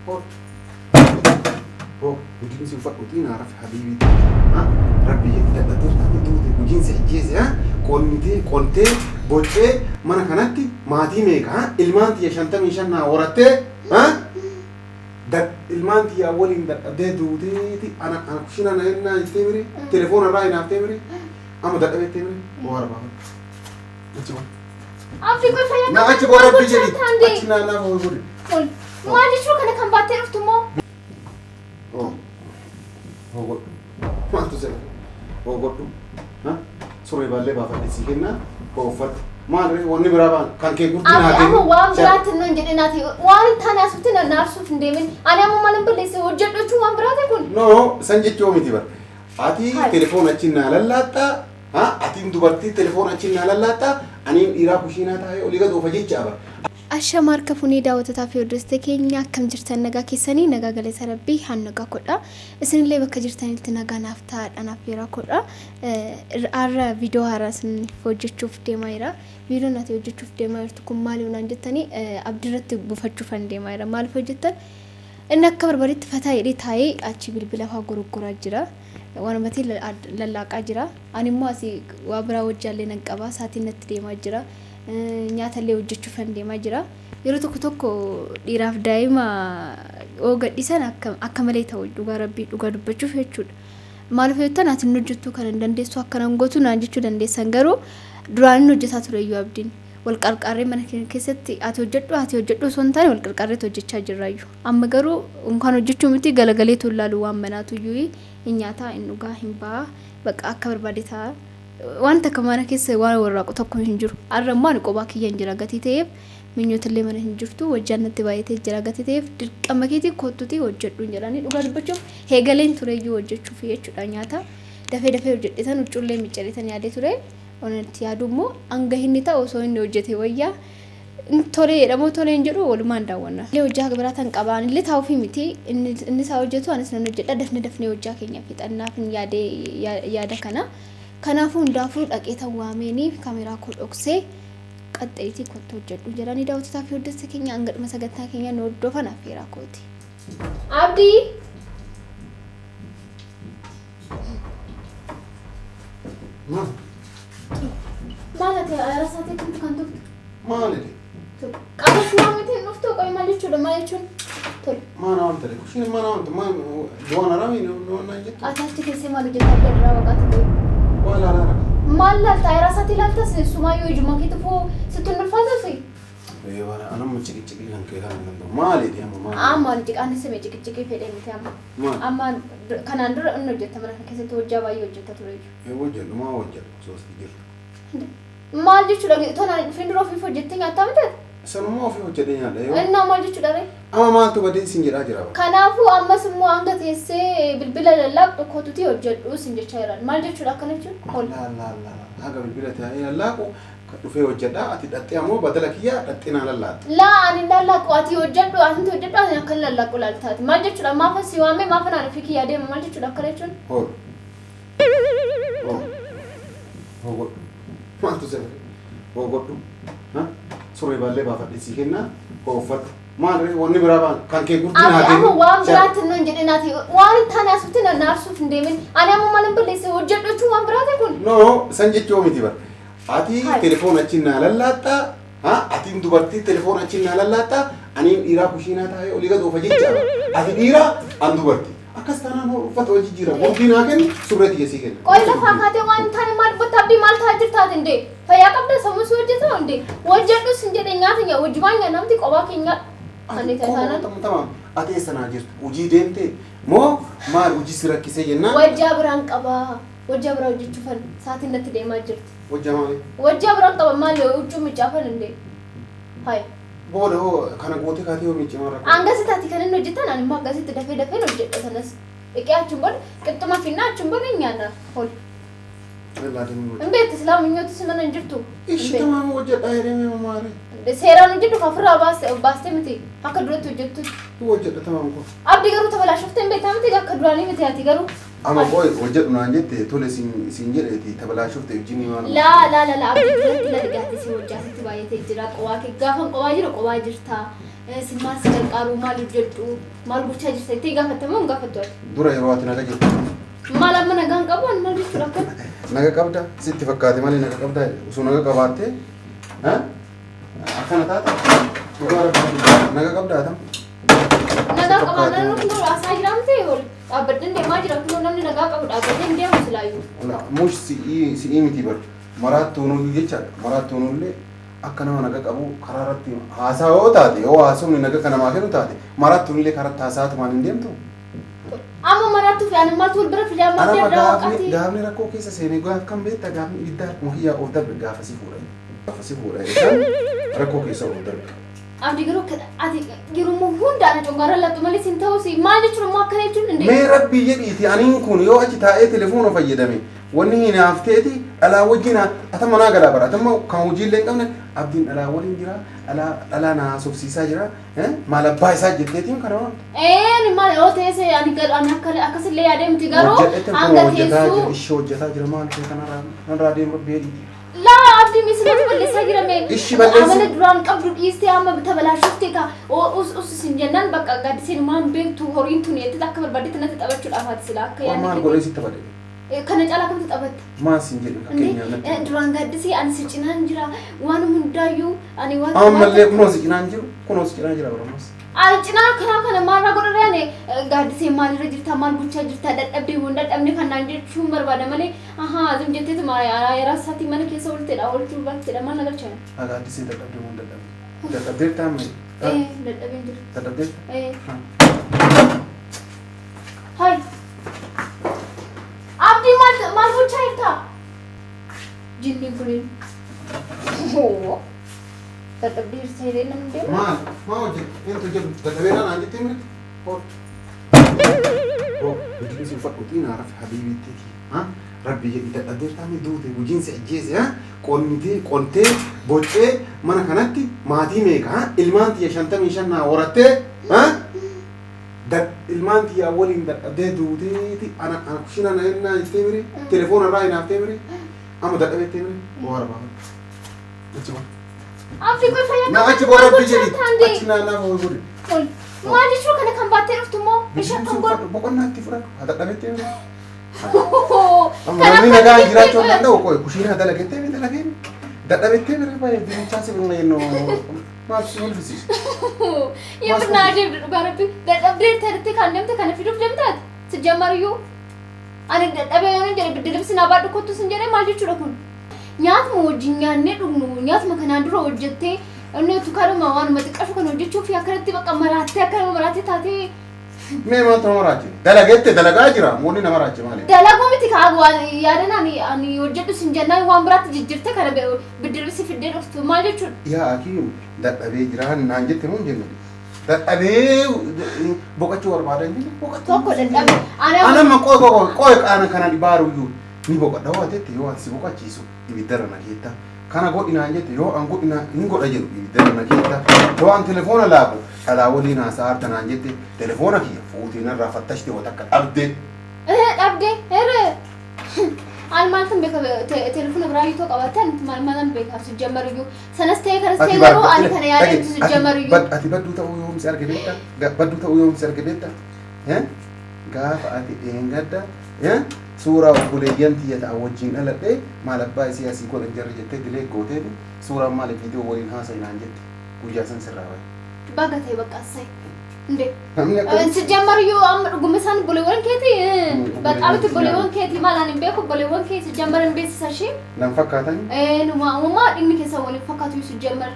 قول هو وجنسي وفقتين عرف حبيبي ها ربي يقدر تقدر وجنسي حجيزي ها كونتي بوتشي مانا كانتي ماتي ميك ها المانتي شانتا ميشانا ورتي ها ده المانتي اولين ده دودي انا كشينا انا يتمري تليفون الراي نافتمري اما ده بيتمري واربا اتشوا عبدي كل فيا ما اتشوا ربي جديد اتشنا لا هو يقول قول ما ادري شو كان كان باتر افتمو هو ما تزل هو قلت ها سوري بالله بافا دسيكنا وفت ما ادري وني برابان كان كي قلت انا اما وام برات انه انجدي ناتي وان تناسوتنا نارسوت እንደምን انا ما مالن بليس وجدوچ وان برات يكون نو سنجچو ميتي بر اتي تليفوناچنا للاتا ها اتين دوبرتي تليفوناچنا للاتا اني ايرا كوشينا تاي اوليغا دوفجچ ابر أشمار كفوني داوتة في ودرستكينيا كم جرتن نجا كيساني نجا جلس ربي هنجا كذا إسن اللي بكجرتن التنجا نفتار أنا فيرا كذا أرى فيديو هراسن فوجت شوف ديمايرا فيديو ناتي وجت شوف ديماير تكون مالي ونانجتني أبدرت بفتشوف عن ديمايرا مال فوجتن إنك كبر بريت فتاي ريت هاي أشي بالبلا فاقرو كراجرا وانا متي للاق أجرا أنا ما أسي وابرا وجالي نجابا ساتي نتدي ماجرا nyaatalee hojjechuuf deemaa jira yeroo tokko dhiiraaf daa'ima oo gadhiisan akka malee ta'u dhugaa rabbii dhugaa dubbachuuf jechuudha maaliif jettan ati hojjettu kan dandeessu akka nan gootu naan jechuu dandeessan garuu duraan hojjetaa ture iyyuu abdiin wal qarqarree mana keessatti ati hojjedhu osoo hin taane wal qarqarreetu hojjechaa jirraayyuu amma garuu unkaan hojjechuu miti galagaleetu ilaalu waan manaatu iyyuu hin nyaataa hin dhugaa hin ba'aa bakka akka barbaade ta'a wanta kamana keessa waan warraaqu tokko hin jiru arramaan qobaa kiyyan jira gatii ta'eef minyootillee mana hin jirtu wajjaannatti baay'atee jira gatii ta'eef dirqama keetii kottutii hojjedhu jedhanii dhugaa dubbachuuf heegaleen tureeyyuu hojjechuuf jechuudha nyaata dafee hojjedhitan uccullee miccaritan yaadee ture onatti yaadummoo hanga hinni ta'u osoo inni hojjete wayyaa tolee jedhamoo tolee hin jedhu walumaan daawwanna illee hojjaa biraatan qabaan illee taa'uufi miti inni isaa hojjetu anis nan hojjedha dafnee hojjaa keenya fixannaaf yaada kana kanaafuu hundaafuu dhaqeeta waameenii kaameraa koo dhoksee qaxxeetii kottu hojjedhu jedhanii daawwatataa fi hordoftoota keenya hangadhuma sagantaa keenya nu hordofan affeeraa kooti. Abdii maalati arasaatee kan turte maaliti qabas waamite hin dhuftu qoy maal jechuudha maal jechuun tole maana waan ta'e kushiin maana waan ta'e maan duwaan araami naan jettu ataatti keessee maal hojjetaa adda waqaati wala la malla tayrasati laltas sumayo ijmakit fo ስትንፋሰሲ ወራ አናም ጭቅጭቅ ለን ከታን ነው ማለት ያማ አማን ጭቃን ሰሜ ጭቅጭቅ ፈደም ታማ አማን ከናን ድረ እነ ጀተ መረከ ከሰተ ወጃ ባዮ ጀተ ትረዩ ወጀል ማ ወጀል ሶስት ጊዜ ማልጅቹ ለቶና ፍንድሮ ፊፎ ጀተኛ አታምተ ሰኑማ ፊፎ ጀደኛ ላይ እና ማልጅቹ ደረ አማማንቱ በደን ሲንጀራ ጅራ ከናፉ አመስሙ አንገት የሴ ብልብለ ለላቅ ኮቱቲ ወጀዱ ሲንጀቻ ይራል ማልጅቹ ላከነቹ ላ ላ ላ ሀገ ብልብለ ታያላቁ dhufee hojjedha ati dhattee ammoo badala kiyya dhattee naa lallaata laa ani lallaaqu ati hojjedhu ati hojjedhu ani akka lallaaqu laaltaati maal jechuudha maafa si waamee maafa naan fi kiyya deema maal jechuudha akka jechuun hoo maaltu seera hoo godhu surree baallee baafadhiisii kennaa hoo uffata maal wanni biraa kan kee gurtii naa deemu amma waan biraatti nun jedhe naati waan taane asuutti naarsuuf hin deemin ani amma maal hin balleesse hojjedhu jechuun waan biraati kun no san jechuu miti bara ati telefoona chinna lallaatta ati dubartii telefoona chinna lallaatta ani dhiiraa kushiinaa taa'ee olii gad oofa jecha ati dhiira an dubartii akkas taanaan uffata hojii jira gurdiinaa kennu surreetti keessii kenna qoy lafaa kaatee waan taane maal bottaabdii maal ta'a jirtaati indee fayyaa qabda sammuus hojjetaa indee hojjedhus hin jedhe nyaata wajjibaan namti qobaa keenya kan tamam ati eessanaa jirtu hojii deemtee moo maal hojii si rakkisee jennaan wajjaa biraan qabaa wajjaa biraa hojjechuufan saatiin natti deemaa jirti wajjaa maali wajjaa biraan qaba maali huccuu micaafan indee hay booda hoo kana gootee kaatee hoo miicii maal rakkoon angasitti kan inni hojjetan ani immoo angasitti dafee hojjedha sanas dhiqee achuun booda qixxuma finnaa achuun booda hin nyaanna ol hin beekti islaaminyooti si mana hin jirtu ishi tamaama hojjedha jedhamee maali seeraan hojjedhu kafirraa baastee miti akka duratti hojjettu hojjedha tamaama kun abdii garuu tabalaashofte hin beektaa miti akka duraanii miti ati garuu ama boy hojjedhu naan jette tole siin jedheeti tabalaashofte wajjin waan laa abdii duratti la dhigaate si hojjaasitti baay'atee jira qobaa kee gaafan qobaa jiru qobaa jirta Simas gargaaru maal hojjedhu maal gochaa jirta itti gaafatama hin gaafattu dura yeroo ati naga jirtu maal amma nagaan qabu an maal jechuudha akka naga qabda sitti fakkaate malee naga qabda osoo naga qabaatte akkana taata naga qabda atam nagaa qabaadhaan kun asaa jiraamte ol dhaabbaddeen deemaa jira kun namni nagaa qabu dhaabbaddeen deemu silaayyuu mush si'ii miti bar maraattuunuu jechaadha maraattuunuullee akka nama naga qabu karaa irratti haasaa yoo taate yoo haasofni naga kana namaa kennu taate maraattuunillee karatti haasaatu maal hin deemtu amma maraattuu fi ani maaltu wal bira fidee amma deemaa waqtii gaafni rakkoo keessa seenee gaaf kan beekta gaafni ibiddaa akkuma hiyyaa of darbe gaafa si fuudha isaan rakkoo keessa of darbe abdi garuu ati yeroo hundaan congaara lattu malee sin ta'u si maal jechuun moo akkana jechuun indee mee rabbii jedhiiti aniin kun yoo achi taa'ee telefoona fayyadame wanni hin haafteeti dhalaa wajjin atama naa galaa bara atama kan hojiillee hin qabne abdiin dhalaa waliin jira dhalaa naa sobsiisaa jira maal abbaa isaa jetteetiin kana waan maal yoo teesse ani akkasillee yaadamti garuu hanga teessuu ishee hojjetaa jira maal ta'e kanarraa deemu rabbii jedhiiti لا عبدي مثل باللسه جرمين إيش باللسه عمل دران قبل إيستي عم بتبلا شفتي كا أوس سنجنان بقى قاعد يصير ما بين تو هورين توني تتذكر بديت أنا تتقبل شو الأفات سلاك يعني ما نقول إيش تتقبل كانت على كم تتقبل ما سنجن كأني دران قاعد يصير أنا سجنان جرا وأنا من دايو أنا وأنا أما اللي كنوز سجنان جرو كنوز سجنان جرا برامس أنا سجنان كنا ما نقول رأني قاعد يصير مال رجيت مال بوشة جرت أبدي وندت أبني كنا نجيب شو مربنا مالي أزم جت تمارا يا راس هاتي مالي كيس أول تلا أول شو بس تلا ما نقدر شيء قاعد يصير أبدي وندت أبدي تامي أبدي تبدي هاي أبدي مال بوشة إنتا جيني كورين هو تبدي سيرين نمدي ما وجه أنت جب تدبير أنا عندي تمر بجيب سوف أقولين أعرف حبيبي تيجي ربي إذا قدرت أعمل دوتي وجنس عجيز كونتي بوتشي ما أنا كنتي ما دي ميك المانتي عشان تمي شنا ورتة ده المانتي أولين ده قدر دوتي أنا كشنا نهنا يتمري تلفون الرأي نفتمري أما ده قبل تمري وارا بابا أتشوف أبدي كل فيا ما أتشوف ربي جديد أتشنا لا هو يقول ما أدري شو كنا كم باتر فتمو إيش هتقول بقولنا تفرق هذا قبل تمري أما أنا نجا جرا شو ناندا وكوي كوشينا هذا لقيته من ده لقين ده بيتة من ربنا يبين شانس بيننا إنه ما بسول فيسيس يا برناجي باربي ده أبديت ترتي كانم تكاني في دوب جمتات سجماريو أنا ده أبي أنا جري بدلهم سنابات كوتو سنجري مالي شركون نيات موجينيا ندرو نيات ما كان عندو وجدته إنه تكارو ما وان ما تكاشو كانوا جت في أكرتي بقى مراتي أكرم مراتي تاتي मैं मात्र मराठी त्याला घेते त्याला काय जिरा मोनी ना मराठी माले त्याला कोणी खागवा यार आणि वजट सिंजना वांबरात जिरते खरं बिडरसी फिडर असतो माझे छोट या की दबे जिरा नांजे ते म्हणून जेल दबे बोकाची वर मारायची तो कोण ana ma koy ana kana di baru yu ni boka dawa te te yo si boka chiso ibidara na kita kana go ina njete yo an go ina ngo da jeru ibidara na kita to an telefona labo ala wali na saarta na njete telefona ki futi na rafatashte watakka abde ere al maltan beka telefona brayi to qabatan malmalan beka sujamariyu sanaste karste garo an kana yaade sujamariyu ati baddu ta uyum sergedetta baddu ta uyum sergedetta gaafa ati engadda suuraa obboleeyyantii yaa wajjin dhaladhe maal abbaa isii asii godhan jarri jettee dilee gootee suuraa maal viidiyoo waliin haasa'inaan jette guyyaa san sirraa bahe. Bagatee bakka asai. Nde. Sijamariyu amma dhugumisaan boleewwan keeti baxaabati boleewwan keeti maalaan hin beeku boleewwan kee sijamar hin beeksisa shee. Nan fakkaatan? Uumaa dhimmi keessa waliin fakkaatu sijamar.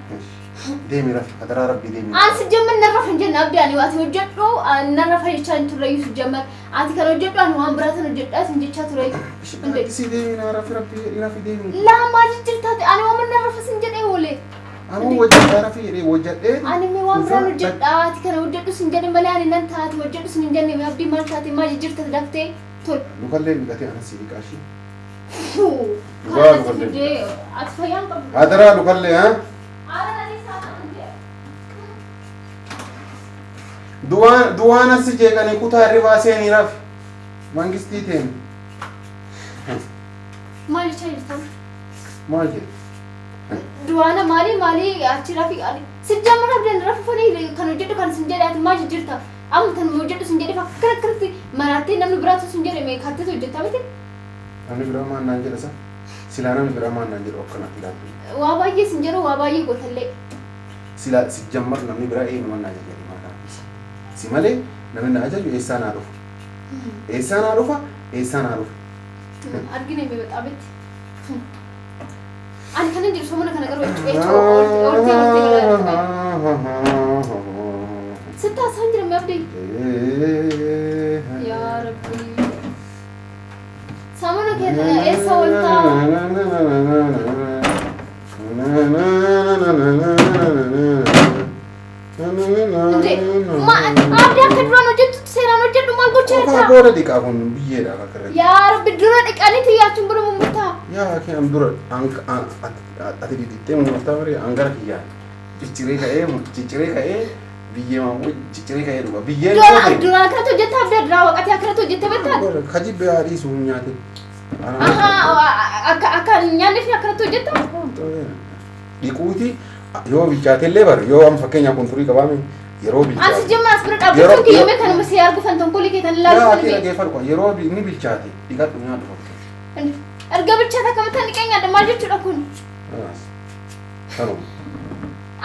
Deemi rafi hadaraa rabbii deemi. Aan sijamar narra hin jenna abdii ani waati hojjedhu narra fayyichaan turreeyyu sijamar ati kan hojjedhu ani waan biraatan hojjedhaa sin jechaa turreeyyu. Si deemi na rafi rabbii deemi. Laa maa jijjiirtaati ani waan narra fasin jedhee oolee. Anu wajjadhaa rafi jedhee wajjadhee. Ani mi waan biraan hojjedhaa ati kan hojjedhu sin jedhe malee ani nan taati hojjedhu sin hin jenne abdii maal taate maa jijjiirtaati daftee tol. Lukallee biqatee ana si dhiqaashi. Kaana fidee ati fayyaan qabu. Hadaraa lukallee haa. Duwaan as jeeqanii kutaa irraa seenii rafi mangistii teen. Maal jechaa jirtan? Maal jedhe? Duwaana maali achi rafi Sejamar abdan rafufanii kan hojjetu kan sin jedhaati maal jirta? Amma kan hojjetu sin jedhee akka akkatti maraatee namni biraatu sin jedhee mee kaatee hojjeta miti? Namni biraa maan naan jedha sa? Silaa namni biraa maan naan jedhu akkanatti ilaaltu. Waa baay'ee sin jedhu waa baay'ee gootallee. Silaa si jammar namni biraa eenyumaan naa jedhee mataa. Si malee namni na ajaju eessaa naa dhufa? Eessaa naa dhufa? Eessaa naa dhufa? Argina mee baxaabetti. Ani kan jiru somona kana garuu orti Sitta san jira mee abdii? Yaa Rabbi. Samana keessa eessa ooltaa? Abdii akka duraan hojjettu seeraan hojjedhu maal gochaa jirta? Okaa booda dhiqaa kun biyyeedha akka irratti. Yaa Rabbi dura dhiqaniiti yaachuun bira mummutaa. Yaa kee dura ati didittee mummutaa baree angara kiyyaa cicciree ka'ee biyyee maamu cicciree ka'ee dhuga biyyeen duraan kanatti hojjetta abdii duraa waqatii akkanatti hojjette beektaa? Kajibbe haadhii sun nyaate. Akka nyaanni fi akkanatti hojjetta? Dhiquuti yoo bilchaatellee bar yoo amma fakkeenyaaf kun turii qabaame yeroo bilchaate. Ansi jimma as bira dhaabbachuun kiyyumee kanuma si argufan tonkolii keetan ilaaluun ni dhageeffadhu kwa yeroo ni bilchaate dhiqadhu nyaadhu fakkeenya. Erga bilchaata akkamitti dhiqee nyaadha maal jechuudha kun? Kanuma.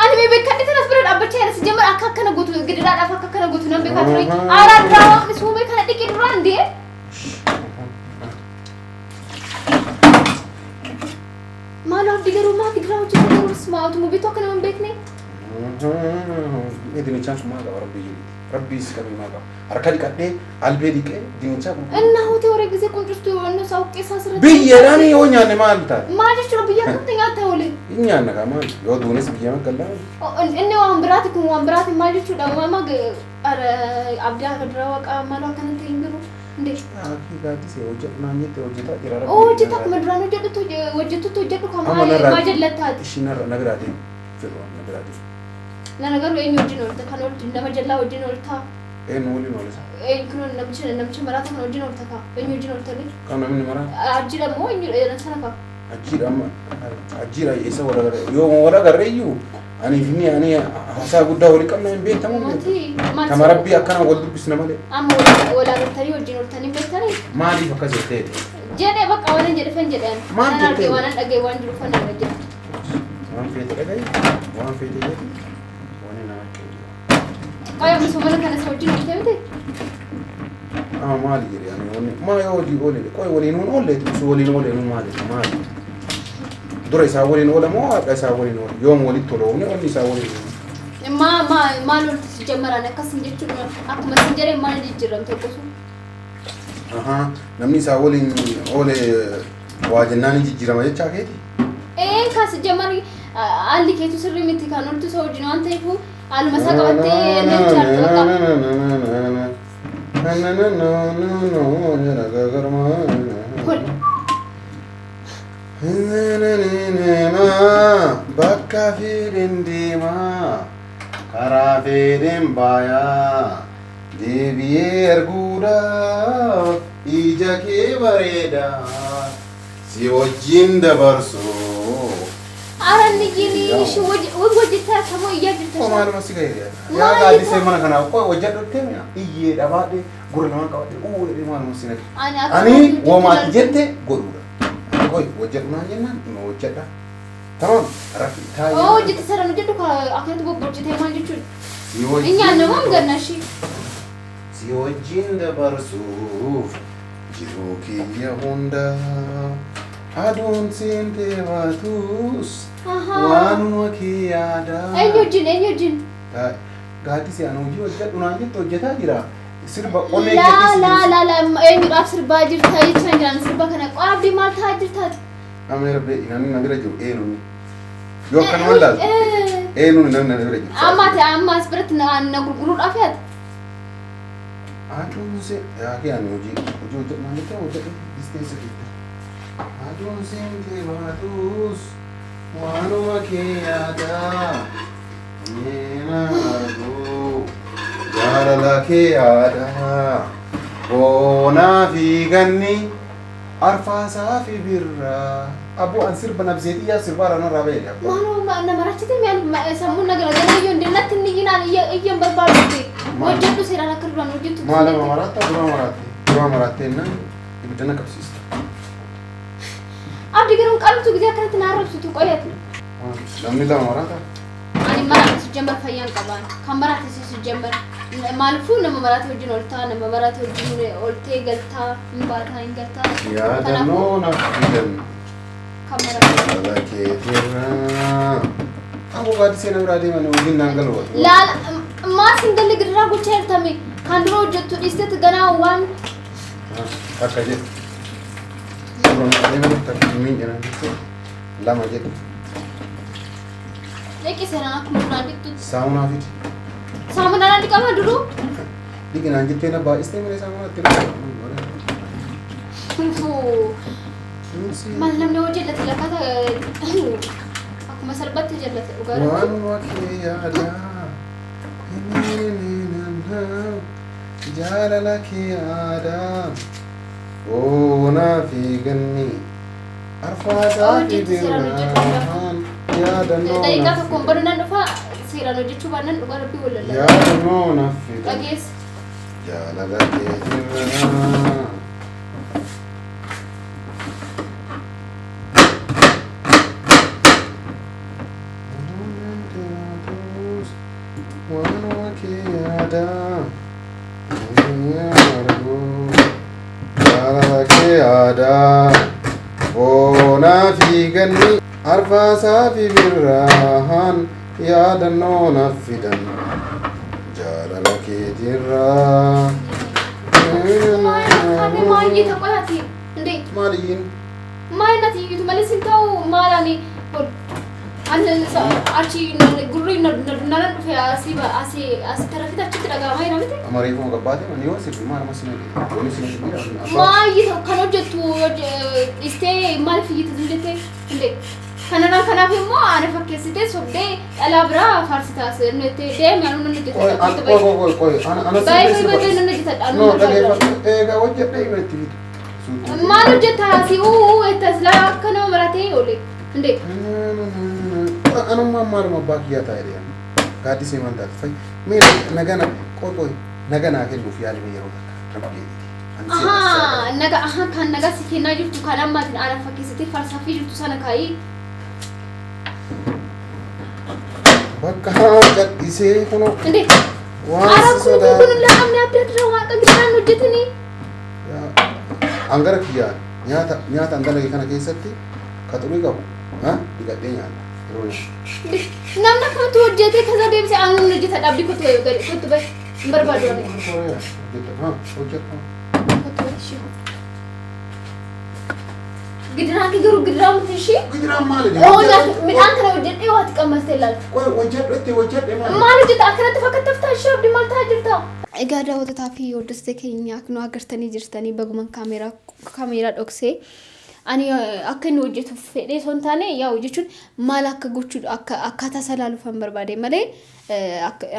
Ani mee beekadhi tanas bira dhaabbachaa jira si jimma akka akkana gootu gidiraadhaaf akka akkana gootu nan beekaa ture. Aaraan duraa waaqni suumee kana dhiqee duraan deee. Maal abdii garuu maal gidiraa hojjetu garuu maatu mubiitu akka nama hin beekne. Dinichaan sun maal qaba rabbii jedhi. Rabbii si qabii maal qaba. Harka dhiqadhee albee dhiqee dinichaa kun. Innaa hootee warra gisee quncustu wanno isaa uqqeessaa sirriitti. Biyyeedhaan yoo nyaanne maal taate? Maal jechuudha biyya akkamitti nyaata oole? Hin nyaanna kaa maal yoo duunes biyya magallaa. Inni waan biraati kun waan biraati maal jechuudha maama abdii akka duraa waaqa maal akkanatti hin jiru. Gaaddisee hojjetu naan jette hojjetaa jira rabbi. Hojjeta akkuma duraan hojjetutti hojjedhu kan maal jallattaati. Ishii na biraatiin fedhu na biraatiin. Nana garuu eenyu wajjin oolta kan nama jallaa wajjin ooltaa. Eenyu waliin oolisa. Kun namicha maraata kan wajjin oolta kaa eenyu wajjin ooltanii. Kan namni maraata. Ajjiidha moo eenyu sana kaa. Ajjiidha amma ajjiidha isa yoo wara garreeyyuu ani finni ani haasaa guddaa walii qabna hin beektamu. Kama rabbii akkana wal dubbisna malee. Amma walaagartanii wajjin ooltanii beektanii. Maaliif akkas jettee? Jedhee bakka waan jedhe fan jedhan. Maal jettee? Waan dhagee waan jiru fan nama jedhe. Waan feete dhagaye waan feete jedhe waan nama kennu. Qoya misoomana kana isa wajjin ooltee miti? Maali jedhe ani wanni maa yoo hojii oolee qoya waliin oolee waliin oolee maali? Dura isaa waliin oola moo haadha isaa waliin oola? Yoom walitti toloofne wanni isaa waliin oola? Maal olti si jammaraan akkasin jechuudha akkuma sin jedhee maal jijjiiramte gosu? Namni isaa waliin oole waa jennaan jijjiirama jechaa keeti? Kaas jammari haalli keetu sirrii miti kan oltu isa wajjin waan ta'eefu haaluma isaa qabattee namichaartu bakka fedhen deemaa karaa fedhen baayaa deebi'ee arguudhaaf ija kee bareedaa si wajjin dabarsuu. Aranni gini shi wajjita kamoo iyyaa jirta. Maaluma si gaheedha. Yaa gaaddisee mana kanaaf qoy hojjedhuttee iyyee dhabaadhe gurra namaan qabadhe uwwedhe maaluma si naqe. Ani woomaati jette godhuudha. Qoy hojjedhu naan jennaan ima hojjedha. Tamam rafi taa'ee. Hojjete saraan hojjedhu akkanatti bobbojjitee maal jechuudha? Inyaan namaa gannashi. Si wajjin dabarsuuf jiruu kiyya hundaa aduun seentee baatus waanuma kee yaadaa. Eenyuujin? Gaaddisee ani hojii hojjedhu naan jette hojjetaa jira. Sirba qonnee Laa eenyudhaaf sirbaa jirta jechaan jiraan sirba kana qaabdii maal ta'aa jirtaati? Amma rabbe namni na bira jiru eenyuuni? Yoo akkanuma laaltu eenyuuni namni na bira jiru? Amma as biratti na gurguruudhaaf yaada? Aduun see yaa kee ani hojii hojjedhu naan jette hojjedhu disteessa keessa. Aduun seentee baatus waanuma kee yaadaa neena arguu jaalala kee yaadaa boonaa fi ganni arfaasaa fi birraa Abu ansir banabzeti ya sirbara na rabe ya. Mano na marachite mi samu na gala yo ndina tinni na iya barbaadu. Wajjatu sirana karban wajjatu. Mala marata dura marate na ibdana kapsista. Abdi garum qaltu giዜ አከረት ናረብሱ ትቆየት ለምን marata? ani marata ሲጀመር ፈያን ቀባን ከመራተ ሲጀመር ማልፉ ነመራተ ወጅን ወልታ ነመራተ ወጅን ወልቴ ገልታ እንባታ እንገልታ ያ ደኖ ናፍደን ከመራተ ለከቴራ አቡ ጋዲስ ነብራዴ ማን ወጅን ናንገል ወጥ ላ ማስ እንደል ግራ ጎቻ ይርተሚ ካንድሮ ወጀቱ ኢስቴት ገና ዋን አከጀ Ini terkini jangan itu lama aja. Lagi sana aku mau lanjut tuh. Sauna fit. Sauna nanti kamu dulu. Bikin lanjut tuh na bahas ini mana sauna tuh. Malam ni wajib lah tidak kata. Aku masal batu je lah ugar. Wan wakil ada. Ini nana. Jalan lagi ada. Oh nafiganni arfasa tibirhan ya dano daika ko kombarnan fa sirano jichu banan ugar bi wala ya dano nafigan agis ya lagate tirna wano kiyada ada bona figanni arfasa fi birrahan ya danona fidan jalalaki dirra mayi takoyati inde maliin mayi nati gitu malisin tau malani an archi gurri naran fe asi tarafita chitra ga mai ramite amari ko gabate mani wasi mar masine ni sine mayi kano jetu iste mal fi tizulete inde kanana kana fe mo ana fakkesite sobde alabra farsitas nete dem yanu nete koy ana bay nete jeta no dage ga wajje dai metti malu jeta si etasla kano marate ole inde أنا ما مار ما باقي تايري قاعد يسمع من ذاك فاي مين نجانا كوي نجانا أكيد في عالم يروح ربي نجا كان نجا سكينا جبت كلام ما أنا فكيستي فلسفي جبت سنة كاي بكها جت إسي كنو إندي أنا كنت لا أمني أبدأ روان كجنا نجتني أنغرك يا نيات أنغرك كنا كيستي كتوري كابو ها دقيقة namna kamtu wajjate kaza deebse aanu nujita dabdi kutu gari kutu bay barbado ne ha wajjate gidra ki garu gidra mutishi gidra mali ona min ankara wajjate wat qamaste lal koy wajjate mali jita akara tafakat tafta shabdi malta jirta igada wata fi wodste kenya kno agartani jirtani baguman kamera dhokse ani akka nu hojjetu fedhe sontaane yaa hojjechuun maal akka gochuu akkaataa salaalufan barbaade malee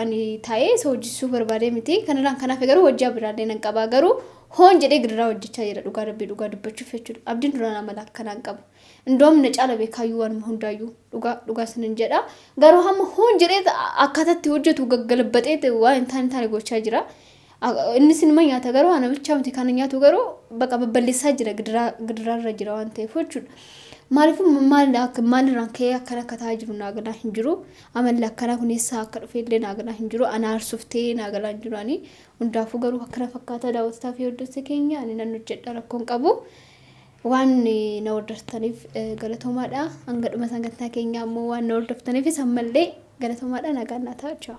ani taa'ee isa hojjechuu barbaade miti kanarraan kanaaf garuu hojjaa biraallee nan qabaa garuu hoon jedhee gidiraa hojjechaa jira dhugaa rabbii dhugaa dubbachuuf jechuudha abdiin duraan amala akkanaan qabu indoom na caala beekaayyuu waan hundaayyuu dhugaa sanin jedha garuu hamma hoon jedhee akkaataatti hojjetu gaggalabbaxee waan hin taane gochaa jira inni sinima nyaata garuu ana bicha miti kan nyaatu garuu baqa babballeessaa jira gidirarra jira waan ta'eef jechuudha maaliif maalirraan ka'ee akkana akka ta'aa jiru naagalaa hin jiru amalli akkana kuneessaa akka dhufeellee naagalaa hin jiru ana aarsuftee naagalaa hin jiru ani hundaafuu garuu akkana fakkaata daawwatataa fi hordoftoota keenya ani nan hojjedha rakkoon qabu waan na hordoftaniif galatoomaadha hanga dhuma sagantaa keenya ammoo waan na hordoftaniif ammallee galatoomaadha nagaan naa ta'a.